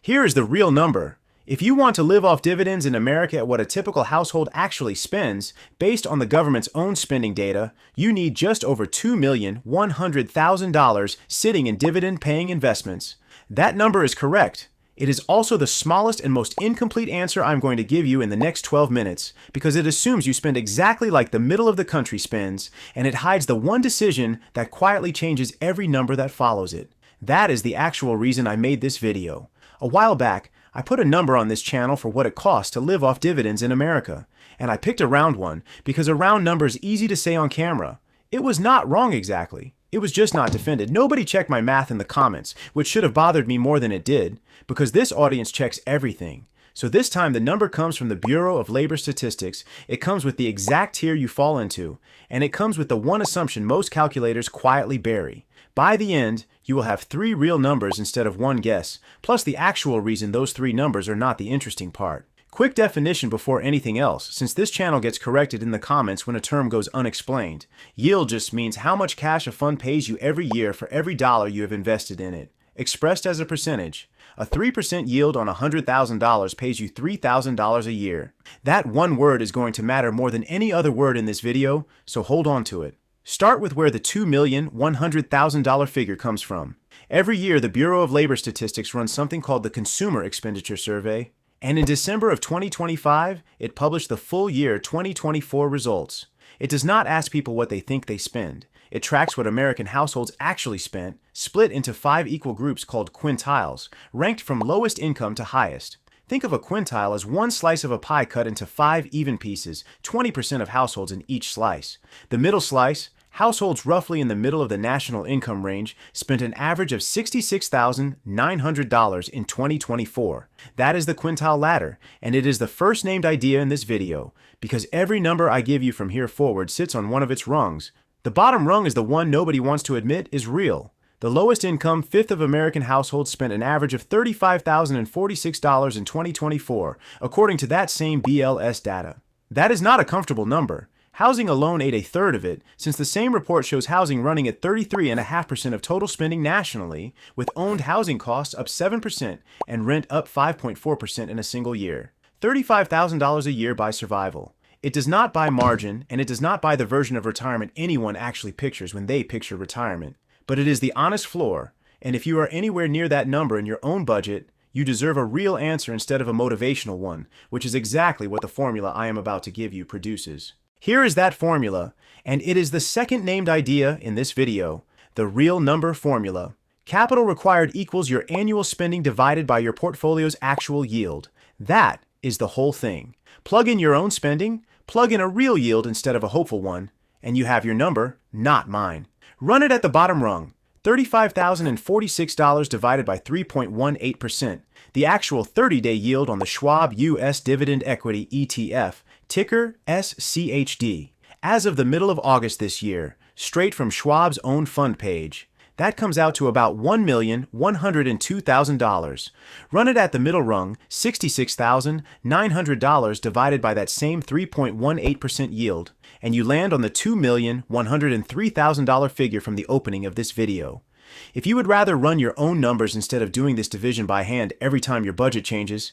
Here is the real number. If you want to live off dividends in America at what a typical household actually spends, based on the government's own spending data, you need just over $2,100,000 sitting in dividend-paying investments. That number is correct. It is also the smallest and most incomplete answer I'm going to give you in the next 12 minutes, because it assumes you spend exactly like the middle of the country spends, and it hides the one decision that quietly changes every number that follows it. That is the actual reason I made this video. A while back, I put a number on this channel for what it costs to live off dividends in America, and I picked a round one because a round number is easy to say on camera. It was not wrong exactly. It was just not defended. Nobody checked my math in the comments, which should have bothered me more than it did, because this audience checks everything. So this time the number comes from the Bureau of Labor Statistics. It comes with the exact tier you fall into, and it comes with the one assumption most calculators quietly bury. By the end, you will have 3 real numbers instead of 1 guess, plus the actual reason those 3 numbers are not the interesting part. Quick definition before anything else, since this channel gets corrected in the comments when a term goes unexplained. Yield just means how much cash a fund pays you every year for every dollar you have invested in it, expressed as a percentage. A 3% yield on $100,000 pays you $3,000 a year. That one word is going to matter more than any other word in this video, so hold on to it. Start with where the $2,100,000 figure comes from. Every year, the Bureau of Labor Statistics runs something called the Consumer Expenditure Survey, and in December of 2025, it published the full year 2024 results. It does not ask people what they think they spend. It tracks what American households actually spent, split into 5 equal groups called quintiles, ranked from lowest income to highest. Think of a quintile as one slice of a pie cut into 5 even pieces, 20% of households in each slice. The middle slice, households roughly in the middle of the national income range, spent an average of $66,900 in 2024. That is the Quintile Ladder, and it is the first named idea in this video, because every number I give you from here forward sits on one of its rungs. The bottom rung is the one nobody wants to admit is real. The lowest income fifth of American households spent an average of $35,046 in 2024, according to that same BLS data. That is not a comfortable number. Housing alone ate a third of it, since the same report shows housing running at 33.5% of total spending nationally, with owned housing costs up 7% and rent up 5.4% in a single year. $35,000 a year buys survival. It does not buy margin, and it does not buy the version of retirement anyone actually pictures when they picture retirement. But it is the honest floor, and if you are anywhere near that number in your own budget, you deserve a real answer instead of a motivational one, which is exactly what the formula I am about to give you produces. Here is that formula, and it is the second named idea in this video, the real number formula. Capital required equals your annual spending divided by your portfolio's actual yield. That is the whole thing. Plug in your own spending, plug in a real yield instead of a hopeful one, and you have your number, not mine. Run it at the bottom rung. $35,046 divided by 3.18%, the actual 30-day yield on the Schwab U.S. Dividend Equity ETF, ticker SCHD, as of the middle of August this year, straight from Schwab's own fund page. That comes out to about $1,102,000. Run it at the middle rung, $66,900 divided by that same 3.18% yield, and you land on the $2,103,000 figure from the opening of this video. If you would rather run your own numbers instead of doing this division by hand every time your budget changes,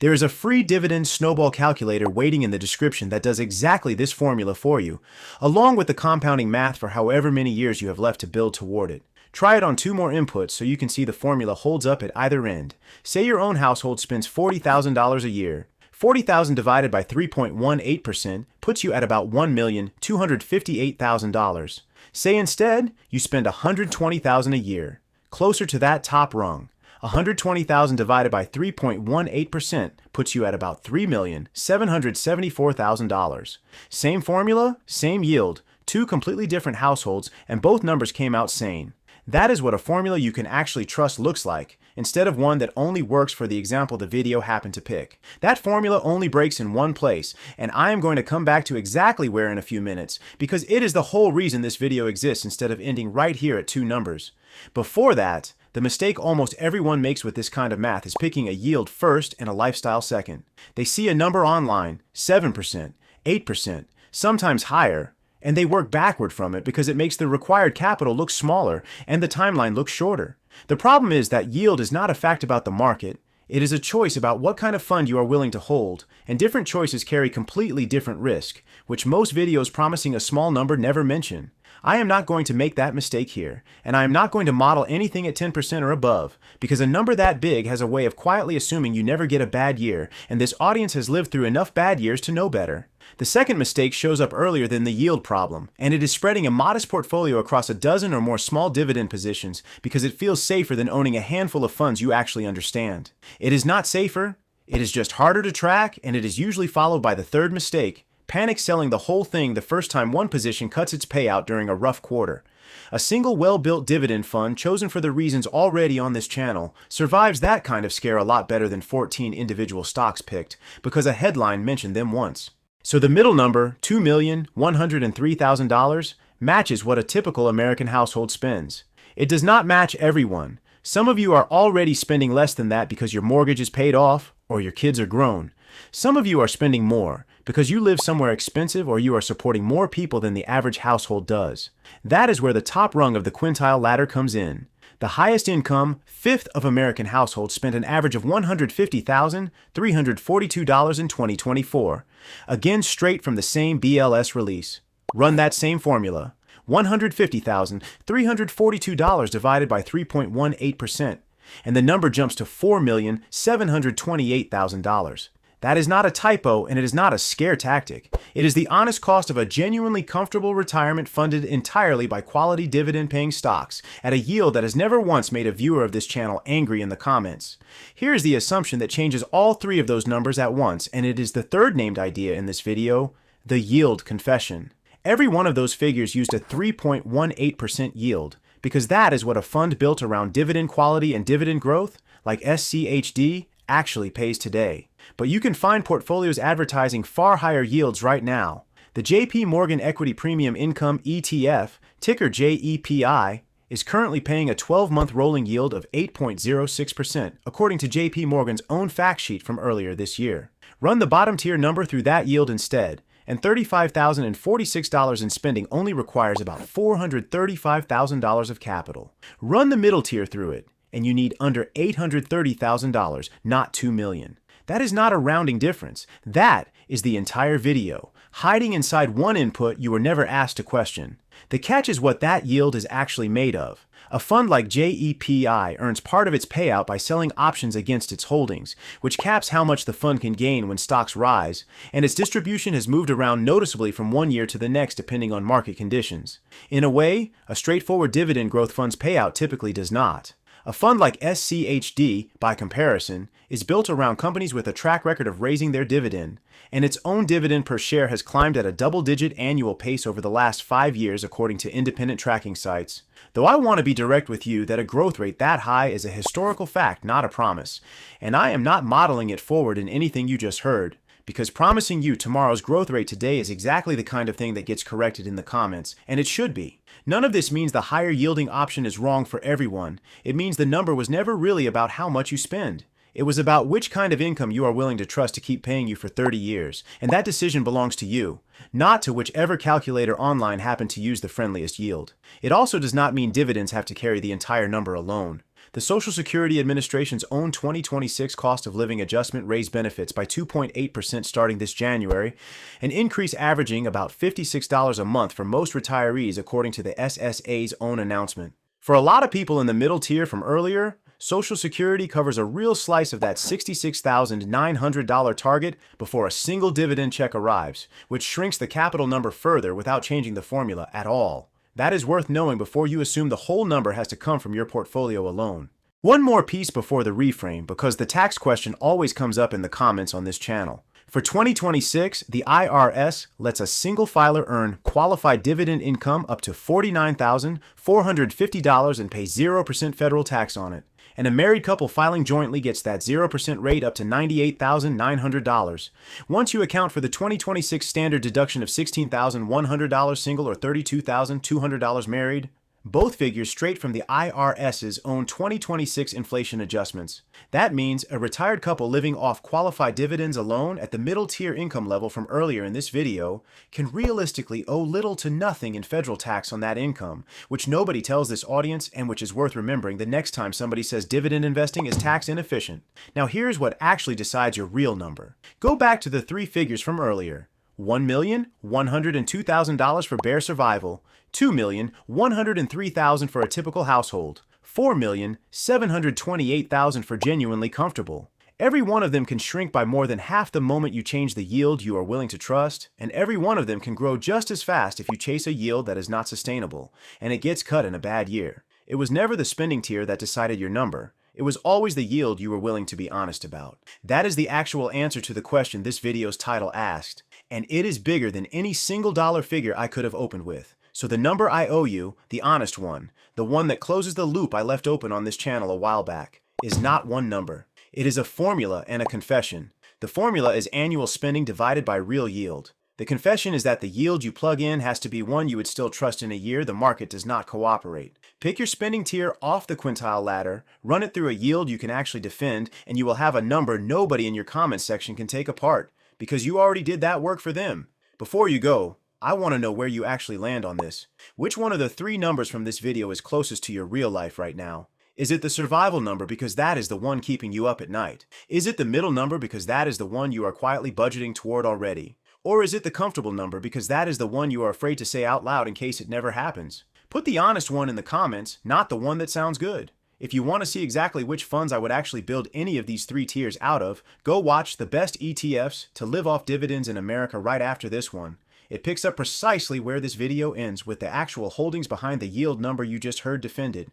there is a free Dividend Snowball Calculator waiting in the description that does exactly this formula for you, along with the compounding math for however many years you have left to build toward it. Try it on 2 more inputs so you can see the formula holds up at either end. Say your own household spends $40,000 a year. $40,000 divided by 3.18% puts you at about $1,258,000. Say instead you spend $120,000 a year, closer to that top rung. $120,000 divided by 3.18% puts you at about $3,774,000. Same formula, same yield, 2 completely different households, and both numbers came out sane. That is what a formula you can actually trust looks like, instead of one that only works for the example the video happened to pick. That formula only breaks in one place, and I am going to come back to exactly where in a few minutes, because it is the whole reason this video exists instead of ending right here at 2 numbers. Before that, the mistake almost everyone makes with this kind of math is picking a yield first and a lifestyle second. They see a number online, 7%, 8%, sometimes higher, and they work backward from it because it makes the required capital look smaller and the timeline look shorter. The problem is that yield is not a fact about the market, It is a choice about what kind of fund you are willing to hold, and different choices carry completely different risk, which most videos promising a small number never mention. I am not going to make that mistake here, and I am not going to model anything at 10% or above, because a number that big has a way of quietly assuming you never get a bad year, and this audience has lived through enough bad years to know better. The second mistake shows up earlier than the yield problem, and it is spreading a modest portfolio across a dozen or more small dividend positions because it feels safer than owning a handful of funds you actually understand. It is not safer, it is just harder to track, and it is usually followed by the third mistake: panic selling the whole thing the first time one position cuts its payout during a rough quarter. A single well-built dividend fund chosen for the reasons already on this channel survives that kind of scare a lot better than 14 individual stocks picked because a headline mentioned them once. So the middle number, $2,103,000, matches what a typical American household spends. It does not match everyone. Some of you are already spending less than that because your mortgage is paid off or your kids are grown. Some of you are spending more because you live somewhere expensive or you are supporting more people than the average household does. That is where the top rung of the quintile ladder comes in. The highest income, fifth of American households spent an average of $150,342 in 2024. Again, straight from the same BLS release. Run that same formula. $150,342 divided by 3.18%, and the number jumps to $4,728,000. That is not a typo, and it is not a scare tactic. It is the honest cost of a genuinely comfortable retirement funded entirely by quality dividend-paying stocks at a yield that has never once made a viewer of this channel angry in the comments. Here is the assumption that changes all three of those numbers at once, and it is the third named idea in this video, the yield confession. Every one of those figures used a 3.18% yield, because that is what a fund built around dividend quality and dividend growth, like SCHD, actually pays today. But you can find portfolios advertising far higher yields right now. The JP Morgan Equity Premium Income ETF, ticker JEPI, is currently paying a 12-month rolling yield of 8.06%, according to JP Morgan's own fact sheet from earlier this year. Run the bottom tier number through that yield instead, and $35,046 in spending only requires about $435,000 of capital. Run the middle tier through it, and you need under $830,000, not $2 million. That is not a rounding difference. That is the entire video, hiding inside one input you were never asked to question. The catch is what that yield is actually made of. A fund like JEPI earns part of its payout by selling options against its holdings, which caps how much the fund can gain when stocks rise, and its distribution has moved around noticeably from one year to the next depending on market conditions. In a way, a straightforward dividend growth fund's payout typically does not. A fund like SCHD, by comparison, is built around companies with a track record of raising their dividend, and its own dividend per share has climbed at a double-digit annual pace over the last 5 years according to independent tracking sites. Though I want to be direct with you that a growth rate that high is a historical fact, not a promise, and I am not modeling it forward in anything you just heard, because promising you tomorrow's growth rate today is exactly the kind of thing that gets corrected in the comments, and it should be. None of this means the higher yielding option is wrong for everyone. It means the number was never really about how much you spend. It was about which kind of income you are willing to trust to keep paying you for 30 years, and that decision belongs to you, not to whichever calculator online happened to use the friendliest yield. It also does not mean dividends have to carry the entire number alone. The Social Security Administration's own 2026 cost of living adjustment raised benefits by 2.8% starting this January, an increase averaging about $56 a month for most retirees according to the SSA's own announcement. For a lot of people in the middle tier from earlier, Social Security covers a real slice of that $66,900 target before a single dividend check arrives, which shrinks the capital number further without changing the formula at all. That is worth knowing before you assume the whole number has to come from your portfolio alone. One more piece before the reframe, because the tax question always comes up in the comments on this channel. For 2026, the IRS lets a single filer earn qualified dividend income up to $49,450 and pay 0% federal tax on it. And a married couple filing jointly gets that 0% rate up to $98,900. Once you account for the 2026 standard deduction of $16,100 single or $32,200 married, both figures straight from the IRS's own 2026 inflation adjustments. That means a retired couple living off qualified dividends alone at the middle tier income level from earlier in this video can realistically owe little to nothing in federal tax on that income, which nobody tells this audience and which is worth remembering the next time somebody says dividend investing is tax inefficient. Now here's what actually decides your real number. Go back to the three figures from earlier. $1,102,000 for bare survival, $2,103,000 for a typical household, $4,728,000 for genuinely comfortable. Every one of them can shrink by more than half the moment you change the yield you are willing to trust, and every one of them can grow just as fast if you chase a yield that is not sustainable, and it gets cut in a bad year. It was never the spending tier that decided your number. It was always the yield you were willing to be honest about. That is the actual answer to the question this video's title asked, and it is bigger than any single dollar figure I could have opened with. So the number I owe you, the honest one, the one that closes the loop I left open on this channel a while back, is not one number. It is a formula and a confession. The formula is annual spending divided by real yield. The confession is that the yield you plug in has to be one you would still trust in a year the market does not cooperate. Pick your spending tier off the quintile ladder, run it through a yield you can actually defend, and you will have a number nobody in your comments section can take apart, because you already did that work for them. Before you go, I want to know where you actually land on this. Which one of the three numbers from this video is closest to your real life right now? Is it the survival number because that is the one keeping you up at night? Is it the middle number because that is the one you are quietly budgeting toward already? Or is it the comfortable number because that is the one you are afraid to say out loud in case it never happens? Put the honest one in the comments, not the one that sounds good. If you want to see exactly which funds I would actually build any of these three tiers out of, go watch the best ETFs to live off dividends in America right after this one. It picks up precisely where this video ends with the actual holdings behind the yield number you just heard defended.